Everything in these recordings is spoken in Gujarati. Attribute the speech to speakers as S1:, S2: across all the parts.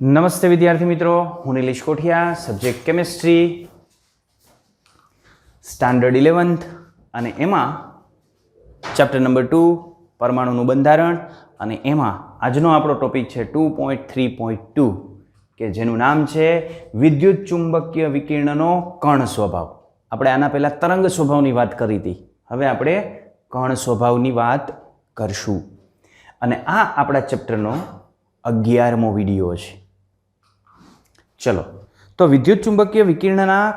S1: નમસ્તે વિદ્યાર્થી મિત્રો, હું Nilesh Kothiya, subject chemistry, standard 11th અને એમાં ચેપ્ટર નંબર 2 પરમાણુનું બંધારણ અને એમાં આજનો આપણો ટોપિક છે 2.3.2 કે જેનું નામ છે વિદ્યુત ચુંબકીય વિકિરણનો કણ સ્વભાવ. આપણે આના પહેલાં તરંગ સ્વભાવની વાત કરી હતી, હવે આપણે કણ સ્વભાવની વાત કરશું અને આ આપણા ચેપ્ટરનો 11મો વિડીયો છે. ચલો, તો વિદ્યુત ચુંબકીય વિકિરણના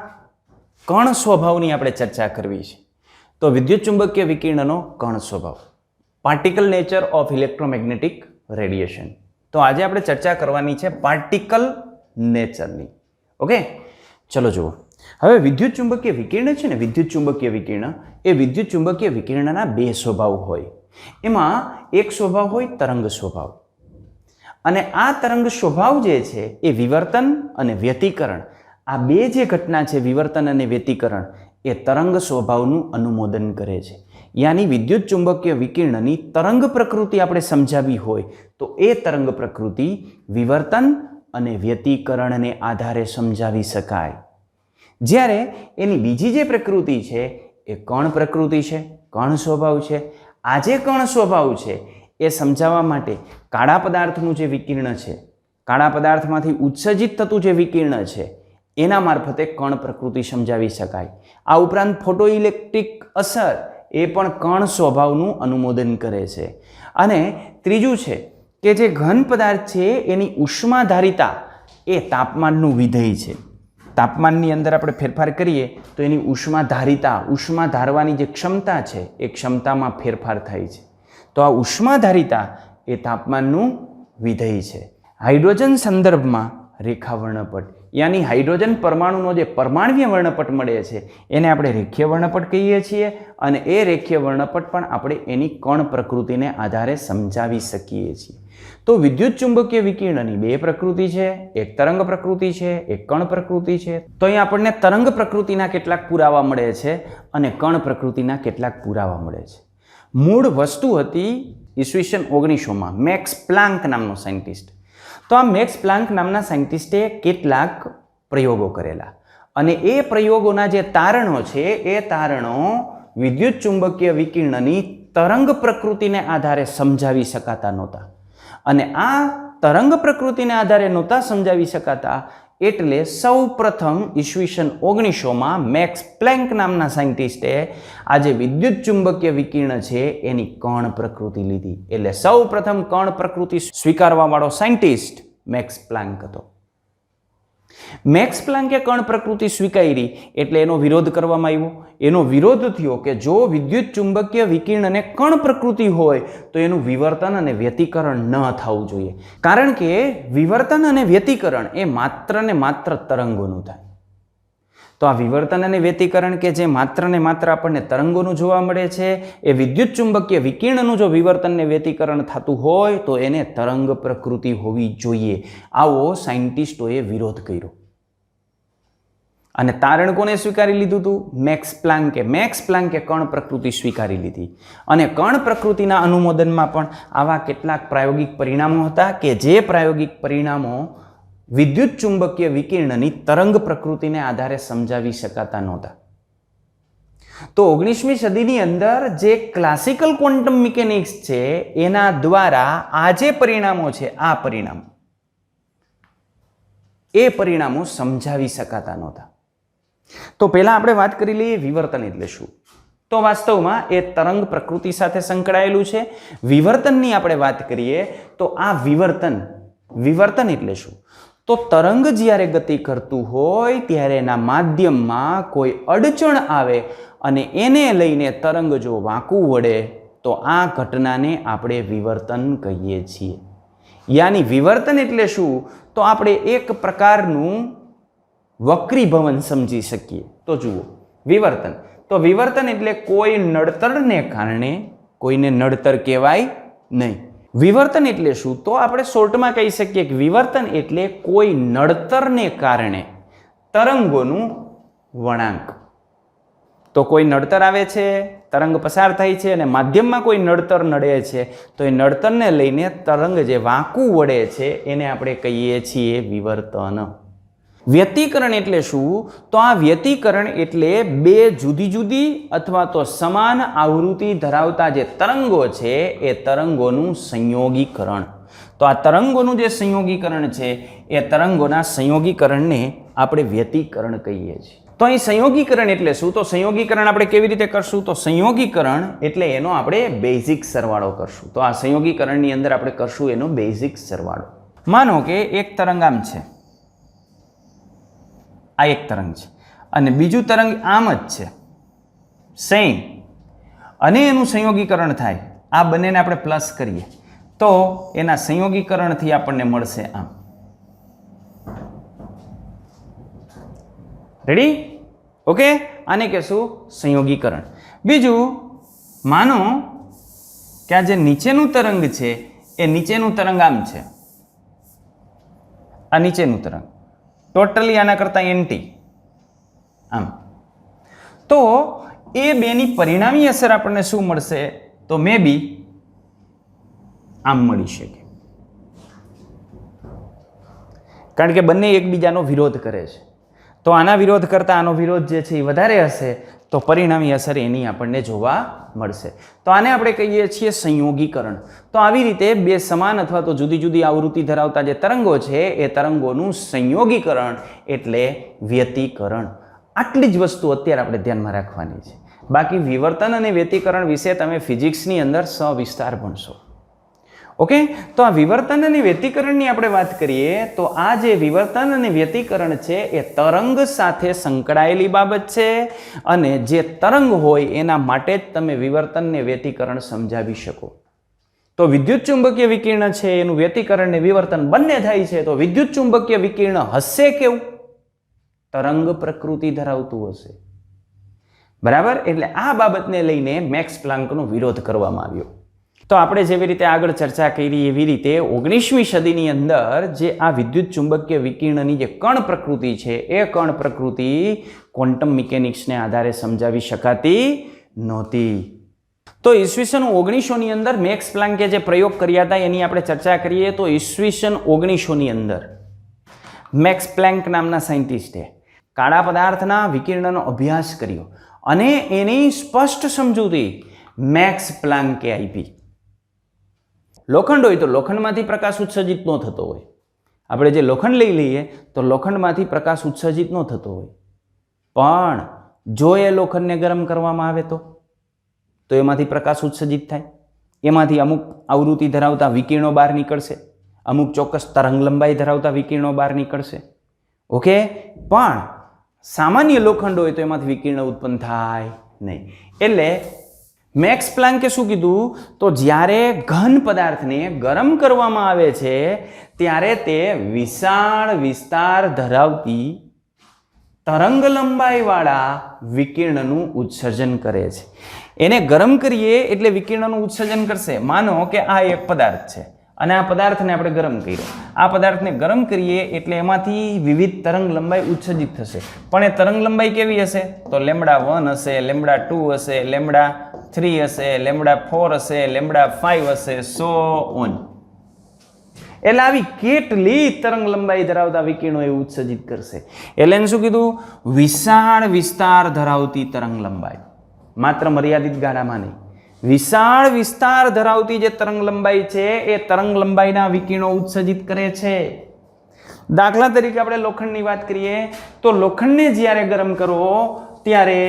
S1: કણ સ્વભાવની આપણે ચર્ચા કરવી છે. તો વિદ્યુત ચુંબકીય વિકિરણનો કણ સ્વભાવ, particle nature of electromagnetic radiation. તો આજે આપણે ચર્ચા કરવાની છે પાર્ટિકલ નેચરની. ઓકે, ચલો જુઓ. હવે વિદ્યુત ચુંબકીય વિકિરણ છે ને, વિદ્યુત ચુંબકીય વિકિરણ એ વિદ્યુત ચુંબકીય વિકિરણના બે સ્વભાવ હોય. એમાં એક સ્વભાવ હોય તરંગ સ્વભાવ, અને આ તરંગ સ્વભાવ જે છે એ વિવર્તન અને વ્યતિકરણ, આ બે જે ઘટના છે વિવર્તન અને વ્યતિકરણ, એ તરંગ સ્વભાવનું અનુમોદન કરે છે. યાની વિદ્યુત ચુંબકીય વિકિરણની તરંગ પ્રકૃતિ આપણે સમજાવી હોય તો એ તરંગ પ્રકૃતિ વિવર્તન અને વ્યતિકરણને આધારે સમજાવી શકાય. જ્યારે એની બીજી જે પ્રકૃતિ છે એ કણ પ્રકૃતિ છે, કણ સ્વભાવ છે. આ જે કણ સ્વભાવ છે એ સમજાવવા માટે કાળા પદાર્થનું જે વિકિરણ છે, કાળા પદાર્થમાંથી ઉત્સર્જિત થતું જે વિકિરણ છે એના મારફતે કણ પ્રકૃતિ સમજાવી શકાય. આ ઉપરાંત ફોટો ઇલેક્ટ્રિક અસર એ પણ કણ સ્વભાવનું અનુમોદન કરે છે. અને ત્રીજું છે કે જે ઘન પદાર્થ છે એની ઉષ્માધારિતા એ તાપમાનનું વિધેય છે. તાપમાનની અંદર આપણે ફેરફાર કરીએ તો એની ઉષ્માધારિતા, ઉષ્મા ધારવાની જે ક્ષમતા છે એ ક્ષમતામાં ફેરફાર થાય છે. તો આ ઉષ્માધારિતા એ તાપમાનનું વિધેય છે. હાઇડ્રોજન સંદર્ભમાં રેખા વર્ણપટ, યાની હાઇડ્રોજન પરમાણુનો જે પરમાણ્વીય વર્ણપટ મળે છે એને આપણે રેખીય વર્ણપટ કહીએ છીએ, અને એ રેખીય વર્ણપટ પણ આપણે એની કણ પ્રકૃતિને આધારે સમજાવી શકીએ છીએ. તો વિદ્યુત ચુંબકીય વિકિરણની બે પ્રકૃતિ છે, એક તરંગ પ્રકૃતિ છે, એક કણ પ્રકૃતિ છે. તો અહીં આપણને તરંગ પ્રકૃતિના કેટલાક પુરાવા મળે છે અને કણ પ્રકૃતિના કેટલાક પુરાવા મળે છે. મૂળ વસ્તુ હતી ઈસવીસન 1900માં મેક્સ પ્લાન્ક નામનો સાયન્ટિસ્ટ. તો આ મેક્સ પ્લાન્ક નામના સાયન્ટિસ્ટે કેટલાક પ્રયોગો કરેલા, અને એ પ્રયોગોના જે તારણો છે એ તારણો વિદ્યુત ચુંબકીય વિકિરણની તરંગ પ્રકૃતિને આધારે સમજાવી શકાતા નહોતા. અને આ તરંગ પ્રકૃતિને આધારે નહોતા સમજાવી શકાતા એટલે સૌ પ્રથમ ઈસવીસન 1900માં મેક્સ પ્લેન્ક નામના સાયન્ટિસ્ટે આ જે વિદ્યુત ચુંબકીય વિકિરણ છે એની કણ પ્રકૃતિ લીધી. એટલે સૌ પ્રથમ કણ પ્રકૃતિ સ્વીકારવા વાળો સાયન્ટિસ્ટ મેક્સ પ્લાન્ક હતો. મેક્સ પ્લાન્કે કણ પ્રકૃતિ સ્વીકારી એટલે એનો વિરોધ કરવામાં આવ્યો. એનો વિરોધ થયો કે જો વિદ્યુત ચુંબકીય વિકિરણને કણ પ્રકૃતિ હોય તો એનું વિવર્તન અને વ્યતિકરણ ન થવું જોઈએ, કારણ કે વિવર્તન અને વ્યતિકરણ એ માત્ર ને માત્ર તરંગોનું થાય. તો આ વિવર્તન અને વ્યતિકરણ કે જે માત્ર ને માત્ર આપણને તરંગોનું જોવા મળે છે, એ વિદ્યુત ચુંબકીય વિકિરણનું જો વિવર્તન ને વ્યતિકરણ થતું હોય તો એને તરંગ પ્રકૃતિ હોવી જોઈએ. આવો સાયન્ટિસ્ટોએ વિરોધ કર્યો. અને તારણ કોને સ્વીકારી લીધું હતું? મેક્સ પ્લાન્કે. મેક્સ પ્લાન્કે કણ પ્રકૃતિ સ્વીકારી લીધી. અને કણ પ્રકૃતિના અનુમોદનમાં પણ આવા કેટલાક પ્રાયોગિક પરિણામો હતા કે જે પ્રાયોગિક પરિણામો વિદ્યુત ચુંબકીય વિકિરણની તરંગ પ્રકૃતિને આધારે સમજાવી શકાતા નહોતા. તો 19મી સદીની અંદર જે ક્લાસિકલ ક્વોન્ટમ મિકેનિક્સ છે એના દ્વારા આ જે પરિણામો છે, આ પરિણામો સમજાવી શકાતા નહોતા. તો પહેલા આપણે વાત કરી લઈએ વિવર્તન એટલે શું. તો વાસ્તવમાં એ તરંગ પ્રકૃતિ સાથે સંકળાયેલું છે. વિવર્તનની આપણે વાત કરીએ તો આ વિવર્તન એટલે શું? તો તરંગ જ્યારે ગતિ કરતું હોય ત્યારે એના માધ્યમમાં કોઈ અડચણ આવે અને એને લઈને તરંગ જો વાંકું વળે તો આ ઘટનાને આપણે વિવર્તન કહીએ છીએ. યાની વિવર્તન એટલે શું? તો આપણે એક પ્રકારનું વક્રીભવન સમજી શકીએ. તો જુઓ, વિવર્તન, તો વિવર્તન એટલે કોઈ નડતરને કારણે કોઈને નડતર કહેવાય નહીં. વિવર્તન એટલે શું? તો આપણે શોર્ટમાં કહી શકીએ કે વિવર્તન એટલે કોઈ નડતરને કારણે તરંગોનું વળાંક. તો કોઈ નડતર આવે છે, તરંગ પસાર થાય છે અને માધ્યમમાં કોઈ નડતર નડે છે, તો એ નડતરને લઈને તરંગ જે વાંકું વળે છે એને આપણે કહીએ છીએ વિવર્તન. વ્યતિકરણ એટલે શું? તો આ વ્યતિકરણ એટલે બે જુદી જુદી અથવા તો સમાન આવૃત્તિ ધરાવતા જે તરંગો છે એ તરંગોનું સંયોગીકરણ. તો આ તરંગોનું જે સંયોગીકરણ છે એ તરંગોના સંયોગીકરણને આપણે વ્યતિકરણ કહીએ છીએ. તો અહીં સંયોગીકરણ એટલે શું? તો સંયોગીકરણ આપણે કેવી રીતે કરશું? તો સંયોગીકરણ એટલે એનો આપણે બેઝિક સરવાળો કરશું. તો આ સંયોગીકરણની અંદર આપણે કરશું એનો બેઝિક સરવાળો. માનો કે એક તરંગ આમ છે, આ એક તરંગ છે અને બીજું તરંગ આમ જ છે સેમ, અને એનું સંયોગીકરણ થાય, આ બંનેને આપણે પ્લસ કરીએ તો એના સંયોગીકરણથી આપણને મળશે આમ. રેડી? ઓકે, આને કહેશું સંયોગીકરણ. બીજું, માનો કે આ જે નીચેનું તરંગ છે એ નીચેનું તરંગ આમ છે, આ નીચેનું તરંગ ટોટલી આના કરતાં એન્ટી આમ, તો એ બેની પરિણામી અસર આપણને શું મળશે? તો મે બી આમ મળી શકે, કારણ કે બંને એકબીજાનો વિરોધ કરે છે. તો આના વિરોધ કરતાં આનો વિરોધ જે છે એ વધારે હશે, તો પરિણામી અસર એની આપણને જોવા મળશે. તો આને આપણે કહીએ છીએ સંયોગીકરણ. તો આવી રીતે બે સમાન અથવા તો જુદી જુદી આવૃત્તિ ધરાવતા જે તરંગો છે એ તરંગોનું સંયોગીકરણ એટલે વ્યતિકરણ. આટલી જ વસ્તુ અત્યારે આપણે ધ્યાનમાં રાખવાની છે. બાકી વિવર્તન અને વ્યતિકરણ વિશે તમે ફિઝિક્સની અંદર સવિસ્તાર ભણશો. ઓકે, તો આ વિવર્તન અને વ્યતિકરણની આપણે વાત કરીએ તો આ જે વિવર્તન અને વ્યતિકરણ છે એ તરંગ સાથે સંકળાયેલી બાબત છે, અને જે તરંગ હોય એના માટે જ તમે વિવર્તન ને વ્યતિકરણ સમજાવી શકો. તો વિદ્યુત ચુંબકીય વિકિરણ છે એનું વ્યતિકરણ ને વિવર્તન બંને થાય છે. તો વિદ્યુત ચુંબકીય વિકિરણ હશે કેવું? તરંગ પ્રકૃતિ ધરાવતું હશે. બરાબર? એટલે આ બાબતને લઈને મેક્સ પ્લાન્કનો વિરોધ કરવામાં આવ્યો. તો આપણે જેવી રીતે આગળ ચર્ચા કરી એવી રીતે 19મી સદીની અંદર જે આ વિદ્યુત ચુંબકીય વિકિરણની જે કણ પ્રકૃતિ છે એ કણ પ્રકૃતિ ક્વોન્ટમ મિકેનિક્સને આધારે સમજાવી શકાતી નહોતી. તો ઈસવીસન 1900ની અંદર મેક્સ પ્લાન્કે જે પ્રયોગ કર્યા હતા એની આપણે ચર્ચા કરીએ તો ઈસવીસન 1900ની અંદર મેક્સ પ્લાન્ક નામના સાયન્ટિસ્ટે કાળા પદાર્થના વિકિરણનો અભ્યાસ કર્યો અને એની સ્પષ્ટ સમજૂતી મેક્સ પ્લાન્કે આપી. લોખંડ હોય તો લોખંડમાંથી પ્રકાશ ઉત્સર્જિત ન થતો હોય. આપણે જે લોખંડ લઈ લઈએ તો લોખંડમાંથી પ્રકાશ ઉત્સર્જિત ન થતો હોય, પણ જો એ લોખંડને ગરમ કરવામાં આવે તો એમાંથી પ્રકાશ ઉત્સર્જિત થાય, એમાંથી અમુક આવૃત્તિ ધરાવતા વિકિરણો બહાર નીકળશે, અમુક ચોક્કસ તરંગ લંબાઈ ધરાવતા વિકિરણો બહાર નીકળશે. ઓકે, પણ સામાન્ય લોખંડ હોય તો એમાંથી વિકિરણ ઉત્પન્ન થાય નહીં. એટલે મેક્સ પ્લાન્કે શું કીધું? તો જ્યારે ઘન પદાર્થને ગરમ કરવામાં આવે છે ત્યારે તે વિશાળ વિસ્તાર ધરાવતી તરંગ લંબાઈવાળા વિકિરણનું ઉત્સર્જન કરે છે. એને ગરમ કરીએ એટલે વિકિરણનું ઉત્સર્જન કરશે. માનો કે આ એક પદાર્થ છે અને આ પદાર્થને આપણે ગરમ કર્યો. આ પદાર્થને ગરમ કરીએ એટલે એમાંથી વિવિધ તરંગ લંબાઈ ઉત્સર્જિત થશે. પણ એ તરંગ લંબાઈ કેવી હશે? તો λ1 હશે, λ2 હશે, λ3 હશે, λ4 હશે, λ5 હશે, સો ઓન. એટલે આવી કેટલી તરંગ લંબાઈ ધરાવતા વિકિરણો એ ઉત્સર્જિત કરશે. એટલે એને શું કીધું? વિશાળ વિસ્તાર ધરાવતી તરંગ લંબાઈ. માત્ર મર્યાદિત ગાળામાં નહીં, વિશાળ વિસ્તાર ધરાવતી જે તરંગ લંબાઈ છે એ તરંગ લંબાઈના વિકિરણો ઉત્સર્જિત કરે છે. દાખલા તરીકે આપણે લોખંડની વાત કરીએ તો લોખંડને જ્યારે ગરમ કરો ત્યારે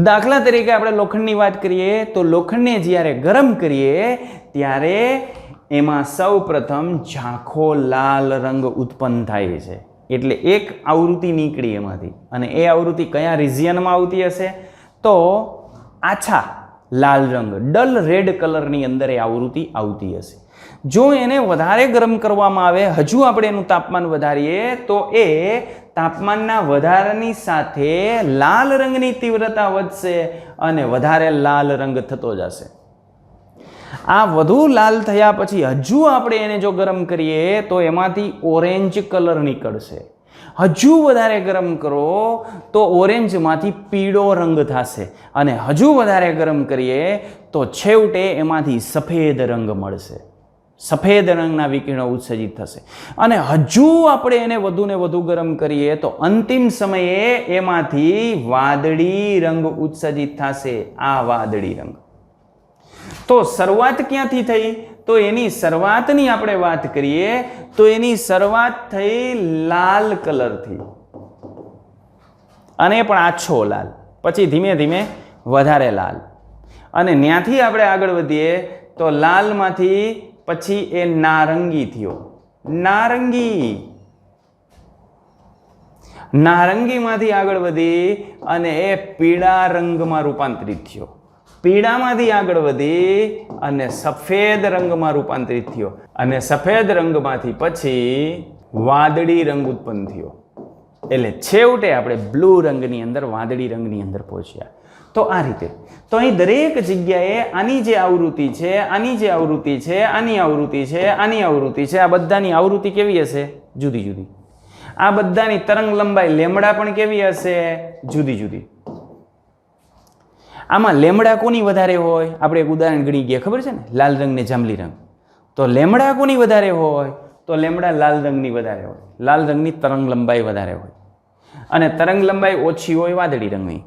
S1: દાખલા તરીકે આપણે લોખંડની વાત કરીએ તો લોખંડને જ્યારે ગરમ કરીએ ત્યારે એમાં સૌ પ્રથમ ઝાંખો લાલ રંગ ઉત્પન્ન થાય છે. એટલે એક આવૃત્તિ નીકળી એમાંથી, અને એ આવૃત્તિ કયા રિજિયનમાં આવતી હશે? તો આછા લાલ રંગ, ડલ રેડ કલરની અંદર એ આવૃત્તિ આવતી હશે. જો એને વધારે ગરમ કરવામાં આવે, હજુ આપણે એનું તાપમાન વધારીએ તો એ તાપમાનના વધારાની સાથે લાલ રંગની તીવ્રતા વધશે અને વધારે લાલ રંગ થતો જશે. આ વધુ લાલ થયા પછી હજુ આપણે એને જો ગરમ કરીએ તો એમાંથી ઓરેન્જ કલર નીકળશે. હજુ વધારે ગરમ કરો તો ઓરેન્જમાંથી પીળો રંગ થશે, અને હજુ વધારે ગરમ કરીએ તો છેવટે એમાંથી સફેદ રંગ મળશે. સફેદ રંગના વિકિરણો ઉત્સર્જિત થશે. અને હજુ આપણે એને વધુને વધુ ગરમ કરીએ તો અંતિમ સમયે એમાંથી વાદળી રંગ ઉત્સર્જિત થશે. આ વાદળી રંગ. તો શરૂઆત ક્યાંથી થઈ? તો એની શરૂઆતની આપણે વાત કરીએ તો એની શરૂઆત થઈ લાલ કલરથી, અને પણ આછો લાલ, પછી ધીમે ધીમે વધારે લાલ, અને ત્યાંથી આપણે આગળ વધીએ તો લાલમાંથી પછી એ નારંગી થયો. નારંગીમાંથી આગળ વધી અને એ પીળા રંગમાં રૂપાંતરિત થયો. પીળામાંથી આગળ વધી અને સફેદ રંગમાં રૂપાંતરિત થયો, અને સફેદ રંગમાંથી પછી વાદળી રંગ ઉત્પન્ન થયો. એટલે છેવટે આપણે બ્લુ રંગની અંદર, વાદળી રંગની અંદર પહોંચ્યા. તો આ રીતે તો અહીં દરેક જગ્યાએ આની જે આવૃત્તિ છે, આની જે આવૃત્તિ છે, આની આવૃત્તિ છે, આની આવૃત્તિ છે, આ બધાની આવૃત્તિ કેવી હશે? જુદી જુદી. આ બધાની તરંગ લંબાઈ લેમડા પણ કેવી હશે? જુદી જુદી. આમાં લેમડા કોની વધારે હોય? આપણે એક ઉદાહરણ ગણી ગયા, ખબર છે ને, લાલ રંગ ને જાંબલી રંગ. તો લેમડા કોની વધારે હોય? તો લેમડા લાલ રંગની વધારે હોય. લાલ રંગની તરંગ લંબાઈ વધારે હોય, અને તરંગ લંબાઈ ઓછી હોય વાદળી રંગની.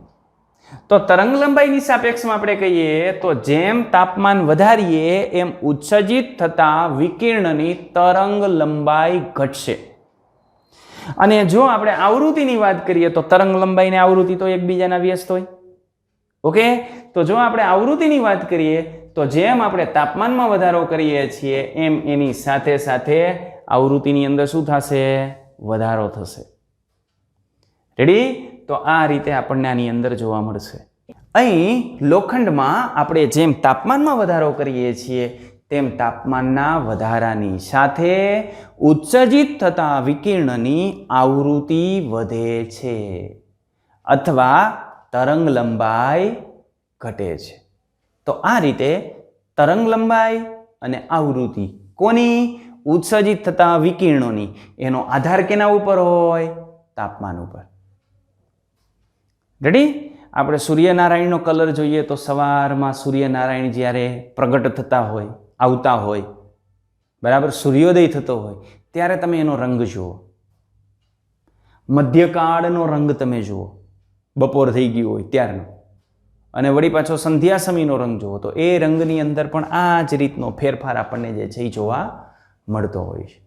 S1: તો તરંગ લંબાઈની સાપેક્ષમાં આપણે કહીએ તો જેમ તાપમાન વધારીએ એમ ઉત્સર્જિત થતા વિકિરણની તરંગ લંબાઈ ઘટશે. અને જો આપણે આવૃત્તિની વાત કરીએ તો તરંગ લંબાઈ ને આવૃત્તિ તો એકબીજાના વ્યસ્ત હોય. ઓકે, તો જો આપણે આવૃત્તિની વાત કરીએ તો જેમ આપણે તાપમાનમાં વધારો કરીએ છીએ એમ એની સાથે સાથે આવૃત્તિની અંદર શું થશે? વધારો થશે. રેડી? તો આ રીતે આપણને આની અંદર જોવા મળશે. અહીં લોખંડમાં આપણે જેમ તાપમાનમાં વધારો કરીએ છીએ તેમ તાપમાનના વધારાની સાથે ઉત્સર્જિત થતા વિકિરણની આવૃત્તિ વધે છે અથવા તરંગ લંબાઈ ઘટે છે. તો આ રીતે તરંગ લંબાઈ અને આવૃત્તિ કોની? ઉત્સર્જિત થતા વિકિરણોની. એનો આધાર કેના ઉપર હોય? તાપમાન ઉપર. રેડી? આપણે સૂર્યનારાયણનો કલર જોઈએ તો સવારમાં સૂર્યનારાયણ જ્યારે પ્રગટ થતા હોય, આવતા હોય, બરાબર, સૂર્યોદય થતો હોય ત્યારે તમે એનો રંગ જુઓ. મધ્યકાળનો રંગ તમે જુઓ, બપોર થઈ ગયું હોય ત્યારનો, અને વળી પાછો સંધ્યા સમયનો રંગ જુઓ તો એ રંગની અંદર પણ આ જ રીતનો ફેરફાર આપણને જે છે એ જોવા મળતો હોય છે.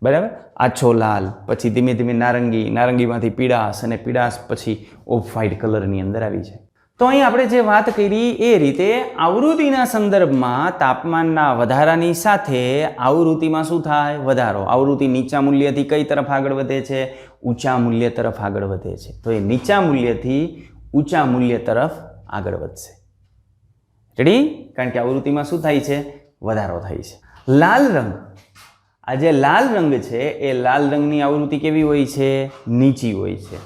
S1: બરાબર? આછો લાલ, પછી ધીમે ધીમે નારંગી, નારંગીમાંથી પીળાશ, અને પીળાશ પછી ઓફ વ્હાઇટ કલરની અંદર આવી જાય. તો અહીં આપણે જે વાત કરી એ રીતે આવૃત્તિના સંદર્ભમાં તાપમાનના વધારાની સાથે આવૃત્તિમાં શું થાય? વધારો. આવૃત્તિ નીચા મૂલ્યથી કઈ તરફ આગળ વધે છે? ઊંચા મૂલ્ય તરફ આગળ વધે છે. તો એ નીચા મૂલ્યથી ઊંચા મૂલ્ય તરફ આગળ વધશે. રેડી? કારણ કે આવૃત્તિમાં શું થાય છે? વધારો થાય છે. લાલ રંગ, આ જે લાલ રંગ છે એ લાલ રંગની આવૃત્તિ કેવી હોય છે? નીચી હોય છે.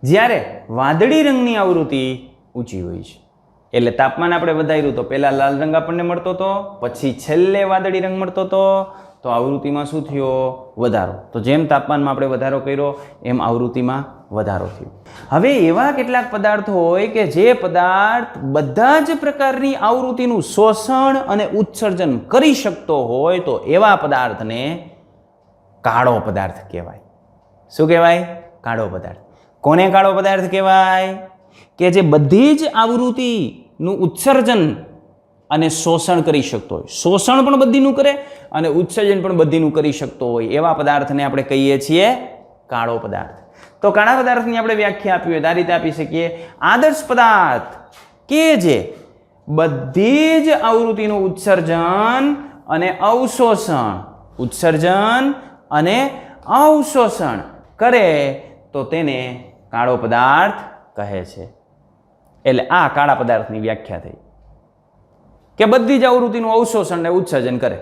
S1: જ્યારે વાદળી રંગની આવૃત્તિ ઊંચી હોય છે. એટલે તાપમાન આપણે વધાર્યું તો પહેલા લાલ રંગ આપણને મળતો હતો, પછી છેલ્લે વાદળી રંગ મળતો હતો, તો આવૃત્તિમાં શું થયો? વધારો. તો જેમ તાપમાનમાં આપણે વધારો કર્યો એમ આવૃત્તિમાં વધારો થયો. હવે એવા કેટલાક પદાર્થો હોય કે જે પદાર્થ બધા જ પ્રકારની આવૃત્તિનું શોષણ અને ઉત્સર્જન કરી શકતો હોય તો એવા પદાર્થને કાળો પદાર્થ કહેવાય. શું કહેવાય? કાળો પદાર્થ. કોને કાળો પદાર્થ કહેવાય? કે જે બધી જ આવૃત્તિનું ઉત્સર્જન અને શોષણ કરી શકતો હોય. શોષણ પણ બધીનું કરે અને ઉત્સર્જન પણ બધીનું કરી શકતો હોય એવા પદાર્થને આપણે કહીએ છીએ કાળો પદાર્થ. તો કાળા પદાર્થની આપણે વ્યાખ્યા આપી હોય તો આ રીતે આપી શકીએ: આદર્શ પદાર્થ કે જે બધી જ આવૃત્તિનું ઉત્સર્જન અને અવશોષણ, ઉત્સર્જન અને અવશોષણ કરે તો તેને કાળો પદાર્થ કહે છે. એટલે આ કાળા પદાર્થની વ્યાખ્યા થઈ કે બધી જ આવૃત્તિનું અવશોષણ ને ઉત્સર્જન કરે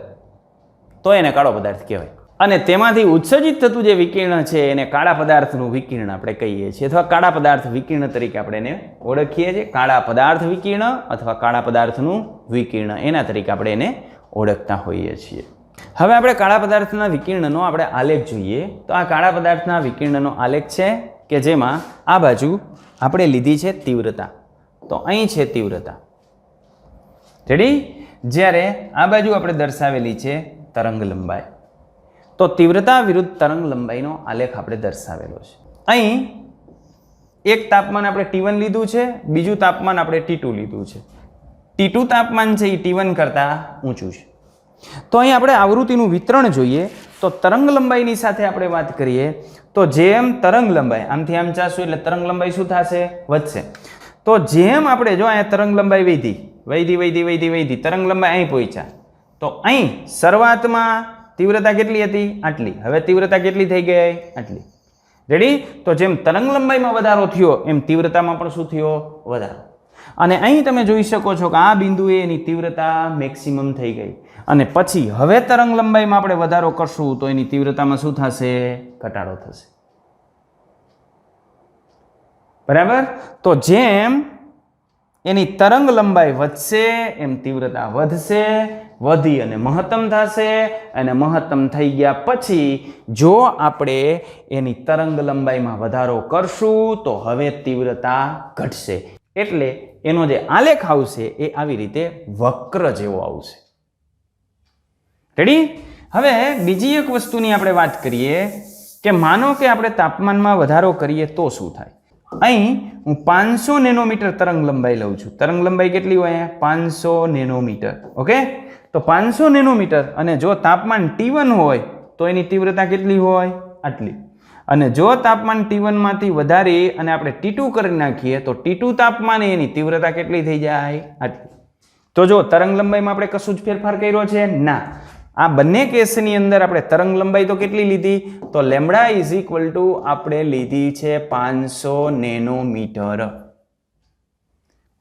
S1: તો એને કાળો પદાર્થ કહેવાય. અને તેમાંથી ઉત્સર્જિત થતું જે વિકિરણ છે એને કાળા પદાર્થનું વિકિરણ આપણે કહીએ છીએ, અથવા કાળા પદાર્થ વિકિરણ તરીકે આપણે એને ઓળખીએ છીએ. કાળા પદાર્થ વિકિરણ અથવા કાળા પદાર્થનું વિકિરણ એના તરીકે આપણે એને ઓળખતા હોઈએ છીએ. હવે આપણે કાળા પદાર્થના વિકિરણનો આપણે આલેખ જોઈએ. તો આ કાળા પદાર્થના વિકિરણનો આલેખ છે કે જેમાં આ બાજુ આપણે લીધી છે તીવ્રતા. તો અહીં છે તીવ્રતા. રેડી? જ્યારે આ બાજુ આપણે દર્શાવેલી છે તરંગ લંબાઈ. તો તીવ્રતા વિરુદ્ધ તરંગ લંબાઈનો આલેખ આપણે દર્શાવેલો છે. અહીં એક તાપમાન આપણે T1 લીધું છે, બીજું તાપમાન આપણે T2 લીધું છે. T2 તાપમાન છે એ T1 કરતાં ઊંચું છે. તો અહીં આપણે આવૃત્તિનું વિતરણ જોઈએ. તો તરંગ લંબાઈની સાથે આપણે વાત કરીએ તો જેમ તરંગ લંબાઈ આમથી આમ ચાશું એટલે તરંગ લંબાઈ શું થશે? વધશે. તો જેમ આપણે જો અહીંયા તરંગ લંબાઈ વધી તરંગ લંબાઈ અહીં પહોંચ્યા. તો અહીં શરૂઆતમાં તીવ્રતા કેટલી હતી? આટલી. હવે તીવ્રતા કેટલી થઈ ગઈ? આટલી. રેડી? તો જેમ તરંગ લંબાઈમાં વધારો થયો એમ તીવ્રતામાં પણ શું થયો? વધારો. અને અહીં તમે જોઈ શકો છો કે આ બિંદુએ એની તીવ્રતા મેક્સિમમ થઈ ગઈ. અને પછી હવે તરંગ લંબાઈમાં આપણે વધારો કરશું તો એની તીવ્રતામાં શું થશે? ઘટાડો થશે. બરાબર? તો જેમ એની તરંગ લંબાઈ વધશે એમ તીવ્રતા વધશે, વધી અને મહત્તમ થશે. અને મહત્તમ થઈ ગયા પછી જો આપણે એની તરંગ લંબાઈમાં વધારો કરશું તો હવે તીવ્રતા ઘટશે. એટલે એનો જે આલેખ આવશે એ આવી રીતે વક્ર જેવો આવશે. રેડી? હવે બીજી એક વસ્તુની આપણે વાત કરીએ કે માનો કે આપણે તાપમાનમાં વધારો કરીએ તો શું થાય? અહીં હું 500 નેનોમીટર તરંગ લંબાઈ લઉં છું. તરંગ લંબાઈ કેટલી હોય? 500 નેનોમીટર. ઓકે? તો 500 નેનોમીટર અને જો તાપમાન T1 હોય તો એની તીવ્રતા કેટલી હોય? આટલી. અને જો તાપમાન T1 માંથી વધારી અને આપણે T2 કરી નાખીએ તો T2 તાપમાને એની તીવ્રતા કેટલી થઈ જાય? આટલી. તો જો તરંગ લંબાઈમાં આપણે કશું જ ફેરફાર કર્યો છે? ના. આ બંને કેસની અંદર આપણે તરંગ લંબાઈ તો કેટલી લીધી? તો લેમ્બડા ઇઝ ઇક્વલ ટુ આપણે લીધી છે 500 નેનોમીટર.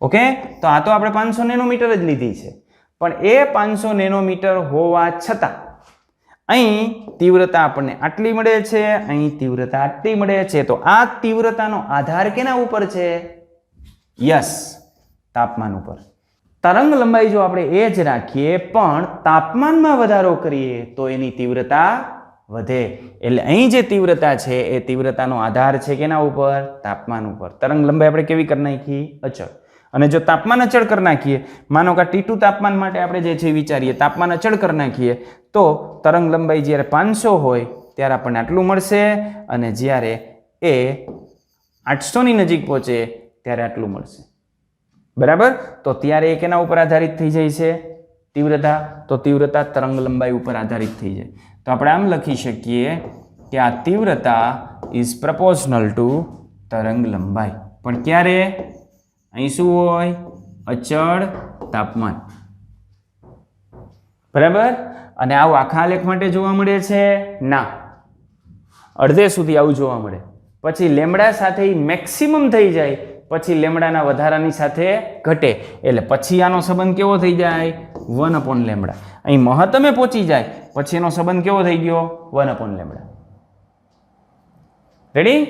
S1: ઓકે? તો આ તો આપણે 500 નેનોમીટર જ લીધી છે. પણ એ 500 નેનોમીટર હોવા છતાં અહીં તીવ્રતા આપણને આટલી મળે છે, અહીં તીવ્રતા આટલી મળે છે. તો આ તીવ્રતાનો આધાર કેના ઉપર છે? યસ, તાપમાન ઉપર. તરંગ લંબાઈ જો આપણે એ જ રાખીએ પણ તાપમાનમાં વધારો કરીએ તો એની તીવ્રતા વધે. એટલે અહીં જે તીવ્રતા છે એ તીવ્રતાનો આધાર છે કેના ઉપર? તાપમાન ઉપર. તરંગ લંબાઈ આપણે કેવી કરી નાખી? અચળ. અને જો તાપમાન અચળ કરી નાખીએ, માનો કે T2 તાપમાન માટે આપણે જે છે વિચારીએ, તાપમાન અચળ કરી નાખીએ તો તરંગ લંબાઈ જ્યારે 500 હોય ત્યારે આપણને આટલું મળશે અને જ્યારે એ 800 ની નજીક પહોંચે ત્યારે આટલું મળશે. બરાબર? તો ત્યારે એ કેના ઉપર આધારિત થઈ જાય છે? તીવ્રતા. તો તીવ્રતા તરંગ લંબાઈ ઉપર આધારિત થઈ જાય. તો આપણે આમ લખી શકીએ કે આ તીવ્રતા ઇઝ પ્રપોર્શનલ ટુ તરંગ લંબાઈ. પણ ક્યારે? અહીં શું હોય? અચળ તાપમાન. બરાબર? અને આવું આખા આલેખ માટે જોવા મળે છે? ના. અડધે સુધી આવું જોવા મળે. પછી લેમ્બડા સાથે મેક્સિમમ થઈ જાય પછી લેમ્બડાના વધારાની સાથે ઘટે. એટલે પછી આનો સંબંધ કેવો થઈ જાય? 1/λ. અહીં મહત્તમે પહોંચી જાય પછી એનો સંબંધ કેવો થઈ ગયો? 1/λ. રેડી?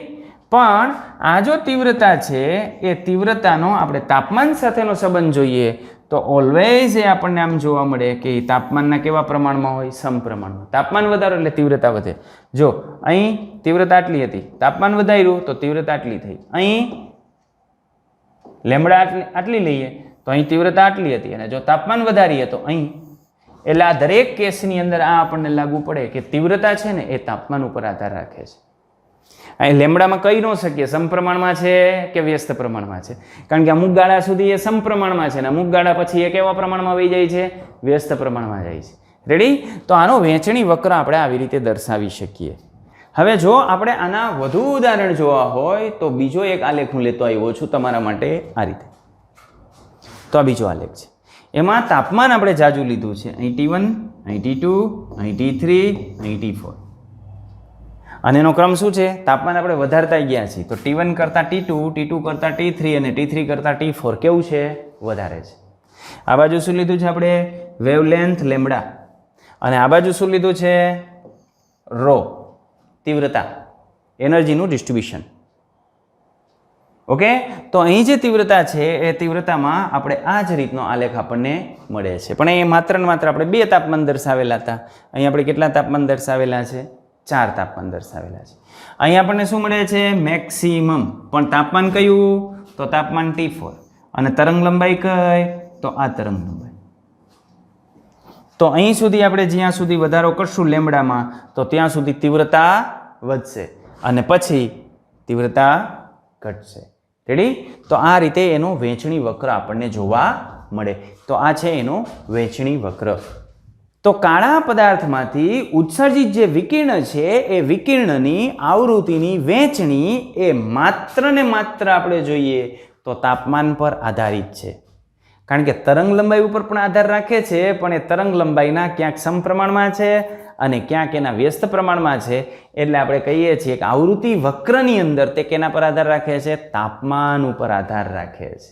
S1: પણ આ જો તીવ્રતા છે એ તીવ્રતાનો આપણે તાપમાન સાથેનો સંબંધ જોઈએ તો ઓલવેઝ એ આપણને આમ જોવા મળે કે તાપમાનના કેવા પ્રમાણમાં હોય? સમપ્રમાણમાં. તાપમાન વધારો એટલે તીવ્રતા વધે. જો અહીં તીવ્રતા આટલી હતી, તાપમાન વધાર્યું તો તીવ્રતા આટલી થઈ. અહીં લેમ્બડા આટલી લઈએ તો અહીં તીવ્રતા આટલી હતી અને જો તાપમાન વધારીએ તો અહીં. એટલે આ દરેક કેસની અંદર આ આપણને લાગુ પડે કે તીવ્રતા છે ને એ તાપમાન ઉપર આધાર રાખે છે. અહીં લેમ્બડામાં કહી ન શકીએ સમપ્રમાણમાં છે કે વ્યસ્ત પ્રમાણમાં છે, કારણ કે અમુક ગાળા સુધી એ સમપ્રમાણમાં છે અને અમુક ગાળા પછી એ કેવા પ્રમાણમાં વહી જાય છે? વ્યસ્ત પ્રમાણમાં જાય છે. રેડી? તો આનો વહેંચણી વક્ર આપણે આવી રીતે દર્શાવી શકીએ. હવે જો આપણે આના વધુ ઉદાહરણ જોવા હોય તો બીજો એક આલેખ હું લેતો આવ્યો છું તમારા માટે આ રીતે. તો આ બીજો આલેખ છે. એમાં તાપમાન આપણે જાજુ લીધું છે. અહીં T1, અહીં T2, અહીં T3, અહીં T4. અને એનો ક્રમ શું છે? તાપમાન આપણે વધારતા ગયા છીએ. તો T1 કરતાં T2, T2 કરતાં T3 અને T3 કરતાં T4 કેવું છે? વધારે છે. આ બાજુ શું લીધું છે આપણે? Wavelength lambda. અને આ બાજુ શું લીધું છે? રો, તીવ્રતા, એનર્જીનું ડિસ્ટ્રીબ્યુશન. ઓકે, તો અહીં જે તીવ્રતા છે એ તીવ્રતામાં આપણે આ જ રીતનો આલેખ આપણને મળે છે. પણ એ માત્ર ને માત્ર આપણે 2 તાપમાન દર્શાવેલા હતા. અહીં આપણે કેટલા તાપમાન દર્શાવેલા છે? 4 તાપમાન દર્શાવેલા છે. અહીં આપણને શું મળે છે? મેક્સિમમ. પણ તાપમાન કયું? તો તાપમાન T4. અને તરંગ લંબાઈ કઈ? તો આ તરંગ લંબાઈ. તો અહીં સુધી આપણે જ્યાં સુધી વધારો કરશું લેમ્બડામાં તો ત્યાં સુધી તીવ્રતા વધશે અને પછી તીવ્રતા ઘટશે. રેડી? તો આ રીતે એનો વહેંચણી વક્ર આપણને જોવા મળે. તો આ છે એનો વહેંચણી વક્ર. તો કાળા પદાર્થમાંથી ઉત્સર્જિત જે વિકિરણ છે એ વિકિરણની આવૃત્તિની વહેંચણી એ માત્ર ને માત્ર આપણે જોઈએ તો તાપમાન પર આધારિત છે. કારણ કે તરંગ લંબાઈ ઉપર પણ આધાર રાખે છે, પણ એ તરંગ લંબાઈના ક્યાંક સમપ્રમાણમાં છે અને ક્યાંક એના વ્યસ્ત પ્રમાણમાં છે. એટલે આપણે કહીએ છીએ કે આવૃત્તિ વક્રની અંદર તે કેના પર આધાર રાખે છે? તાપમાન ઉપર આધાર રાખે છે.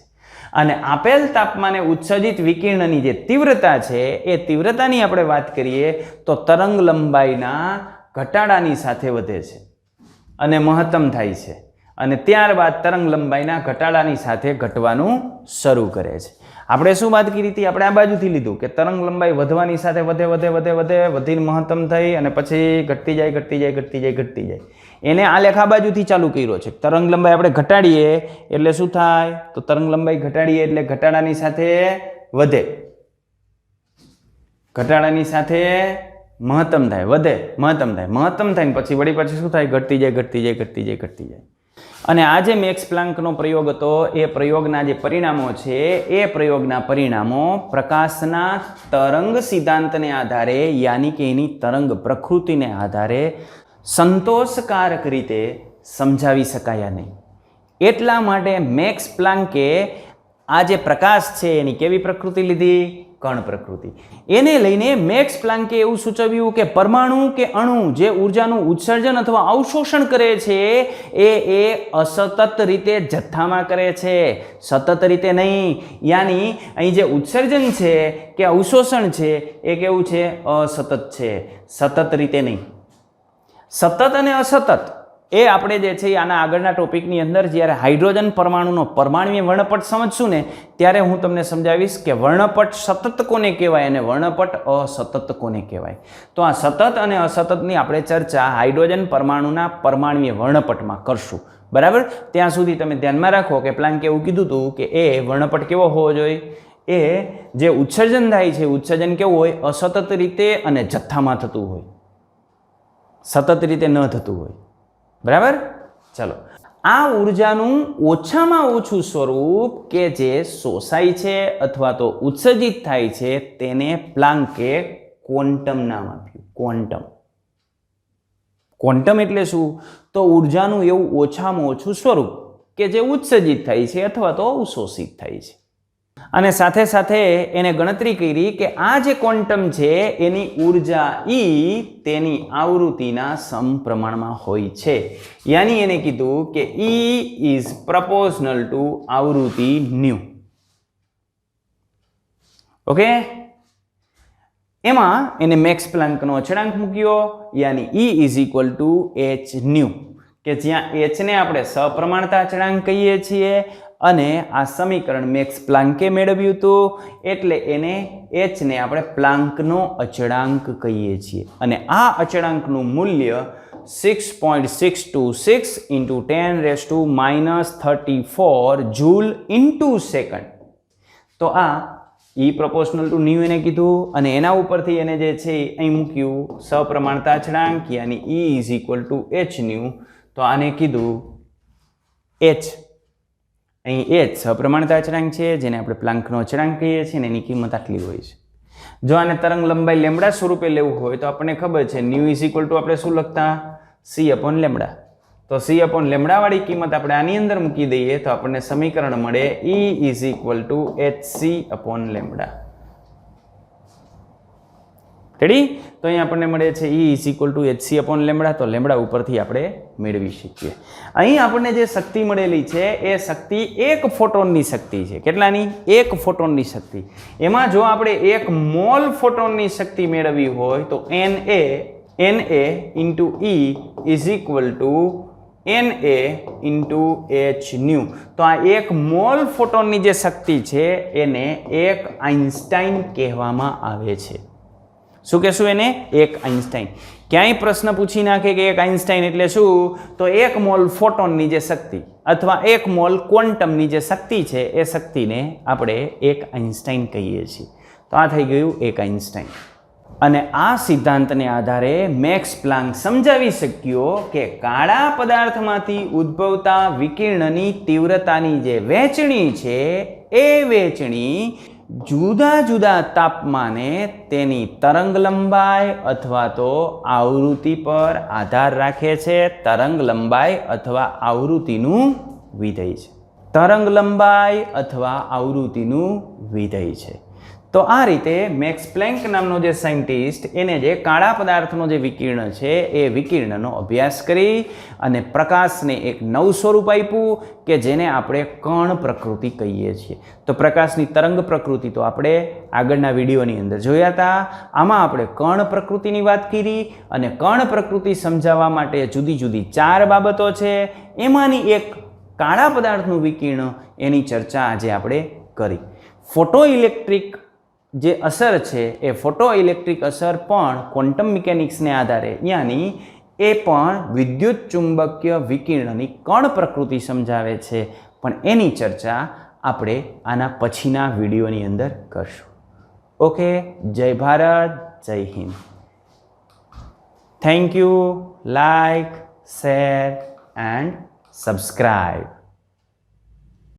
S1: અને આપેલ તાપમાને ઉત્સર્જિત વિકિરણની જે તીવ્રતા છે એ તીવ્રતાની આપણે વાત કરીએ તો તરંગ લંબાઈના ઘટાડાની સાથે વધે છે અને મહત્તમ થાય છે. અને ત્યારબાદ તરંગ લંબાઈના ઘટાડાની સાથે ઘટવાનું શરૂ કરે છે. આપણે શું વાત કરી હતી? આપણે આ બાજુથી લીધું કે તરંગ લંબાઈ વધવાની સાથે વધે વધે વધે વધે વધીને મહત્તમ થઈ અને પછી ઘટતી જાય ઘટતી જાય ઘટતી જાય ઘટતી જાય. એને આલેખ આ બાજુથી ચાલુ કર્યો છે. તરંગ લંબાઈ આપણે ઘટાડીએ એટલે શું થાય? તો તરંગ લંબાઈ ઘટાડીએ એટલે ઘટાડાની સાથે વધે, ઘટાડાની સાથે મહત્તમ થાય, વધે મહત્તમ થાય, મહત્તમ થાય ને પછી વળી પછી શું થાય? ઘટતી જાય ઘટતી જાય ઘટતી જાય ઘટતી જાય. અને આ જે મેક્સ પ્લાન્કનો પ્રયોગ હતો એ પ્રયોગના જે પરિણામો છે એ પ્રયોગના પરિણામો પ્રકાશના તરંગ સિદ્ધાંતને આધારે યાની કે એની તરંગ પ્રકૃતિને આધારે સંતોષકારક રીતે સમજાવી શકાયા નહીં. એટલા માટે મેક્સ પ્લાન્કે આ જે પ્રકાશ છે એની કેવી પ્રકૃતિ લીધી? કણ પ્રકૃતિ. એને લઈને મેક્સ પ્લાન્કે એવું સૂચવ્યું કે પરમાણુ કે અણુ જે ઉર્જાનું ઉત્સર્જન અથવા અવશોષણ કરે છે એ અસતત રીતે જથ્થામાં કરે છે, સતત રીતે નહીં. યાની અહીં જે ઉત્સર્જન છે કે અવશોષણ છે એ કેવું છે? અસતત છે, સતત રીતે નહીં. સતત અને અસતત એ આપણે જે છે આના આગળના ટોપિકની અંદર જ્યારે હાઇડ્રોજન પરમાણુનો પરમાણુય વર્ણપટ સમજશું ને ત્યારે હું તમને સમજાવીશ કે વર્ણપટ સતત કોને કહેવાય અને વર્ણપટ અસતત કોને કહેવાય. તો આ સતત અને અસતતની આપણે ચર્ચા હાઇડ્રોજન પરમાણુના પરમાણુય વર્ણપટમાં કરશું. બરાબર? ત્યાં સુધી તમે ધ્યાનમાં રાખો કે પ્લાન્કે એવું કીધું હતું કે એ વર્ણપટ કેવો હોવો જોઈએ? એ જે ઉત્સર્જન થાય છે ઉત્સર્જન કેવું હોય? અસતત રીતે અને જથ્થામાં થતું હોય, સતત રીતે ન થતું હોય. બરાબર? ચલો, આ ઉર્જાનું ઓછામાં ઓછું સ્વરૂપ કે જે શોષાય છે અથવા તો ઉત્સર્જિત થાય છે તેને પ્લાન્કે ક્વોન્ટમ નામ આપ્યું. ક્વોન્ટમ. ક્વોન્ટમ એટલે શું? તો ઉર્જાનું એવું ઓછામાં ઓછું સ્વરૂપ કે જે ઉત્સર્જિત થાય છે અથવા તો અવશોષિત થાય છે. અને સાથે સાથે એને ગણતરી કરી કે આ જે ક્વોન્ટમ છે એની ઉર્જા E તેની આવૃત્તિના સમપ્રમાણમાં હોય છે. યાની એને કીધું કે E ઇઝ પ્રપોર્શનલ ટુ આવૃત્તિ ન્યુ. ઓકે, એમાં એને મેક્સ પ્લાન્કનો અચળાંક મૂક્યો યાની E is equal to h new, કે જ્યાં h ને આપણે સપ્રમાણતા અચળાંક કહીએ છીએ અને આ સમીકરણ મેક્સ પ્લાન્કે મેળવ્યું હતું એટલે એને h ને આપણે પ્લાન્કનો અચળાંક કહીએ છીએ. અને આ અચળાંકનું મૂલ્ય 6.626 into 10⁻⁻34 જૂલ ઇન્ટુ સેકન્ડ. તો આ E પ્રપોર્શનલ ટુ ન્યુ એને કીધું અને એના ઉપરથી એને જે છે અહીં મૂક્યું સપ્રમાણતા અચળાંક યાની E is equal to h new. તો આને કીધું h. અહીં h સપ્રમાણતા અચળાંક છે જેને આપણે પ્લાન્કનો અચળાંક કહીએ છીએ અને એની કિંમત આટલી હોય છે. જો આને તરંગ લંબાઈ લેમ્બડા સ્વરૂપે લેવું હોય તો આપણને ખબર છે ન્યુ ઇઝ ઇક્વલ ટુ આપણે શું લખતા? c upon lambda. તો c અપોન લેમ્બડા વાળી કિંમત આપણે આની અંદર મૂકી દઈએ તો આપણને સમીકરણ મળે E is equal to hc upon lambda. Ready? તો અહીં આપણને મળે છે E is equal to hc upon lambda. તો લેમ્બડા ઉપરથી આપણે મેળવી શકીએ. અહીં આપણને જે શક્તિ મળેલી છે એ શક્તિ 1 ફોટોનની શક્તિ છે. કેટલાની? 1 ફોટોનની શક્તિ. એમાં જો આપણે 1 મોલ ફોટોનની શક્તિ મેળવવી હોય તો Na into E is equal to Na into h new. તો આ 1 મોલ ફોટોનની જે શક્તિ છે એને 1 આઇન્સ્ટાઇન કહેવામાં આવે છે. શું કહેશું એને? 1 આઇન્સ્ટાઇન. ક્યાંય પ્રશ્ન પૂછી નાખે કે 1 આઇન્સ્ટાઇન એટલે શું, તો 1 મોલ ફોટોનની જે શક્તિ અથવા 1 મોલ ક્વોન્ટમની જે શક્તિ છે એ શક્તિને આપણે 1 આઇન્સ્ટાઇન કહીએ છીએ. તો આ થઈ ગયું 1 આઇન્સ્ટાઇન. અને આ સિદ્ધાંતને આધારે મેક્સ પ્લાન્ક સમજાવી શક્યો કે કાળા પદાર્થમાંથી ઉદ્ભવતા વિકિરણની તીવ્રતાની જે વહેંચણી છે એ વહેંચણી જુદા જુદા તાપમાને તેની તરંગ લંબાઈ અથવા તો આવૃત્તિ પર આધાર રાખે છે. તરંગ લંબાઈ અથવા આવૃત્તિનું વિધેય છે. તરંગ લંબાઈ અથવા આવૃત્તિનું વિધેય છે. તો આ રીતે મેક્સ પ્લેન્ક નામનો જે સાયન્ટિસ્ટ એને જે કાળા પદાર્થનો જે વિકિરણ છે એ વિકિરણનો અભ્યાસ કરી અને પ્રકાશને એક નવું સ્વરૂપ આપ્યું કે જેને આપણે કણ પ્રકૃતિ કહીએ છીએ. તો પ્રકાશની તરંગ પ્રકૃતિ તો આપણે આગળના વિડીયોની અંદર જોયા હતા. આમાં આપણે કણ પ્રકૃતિની વાત કરી અને કણ પ્રકૃતિ સમજાવવા માટે જુદી જુદી 4 બાબતો છે. એમાંની એક કાળા પદાર્થનું વિકિરણ એની ચર્ચા આજે આપણે કરી. ફોટો ઇલેક્ટ્રિક જે અસર છે એ ફોટો ઇલેક્ટ્રિક અસર પણ ક્વોન્ટમ મિકેનિક્સને આધારે યાની એ પણ વિદ્યુત ચુંબકીય વિકિરણની કણ પ્રકૃતિ સમજાવે છે. પણ એની ચર્ચા આપણે આના પછીના વિડીયોની અંદર કરશું. ઓકે, જય ભારત, જય Hind. Thank you. Like, share and subscribe.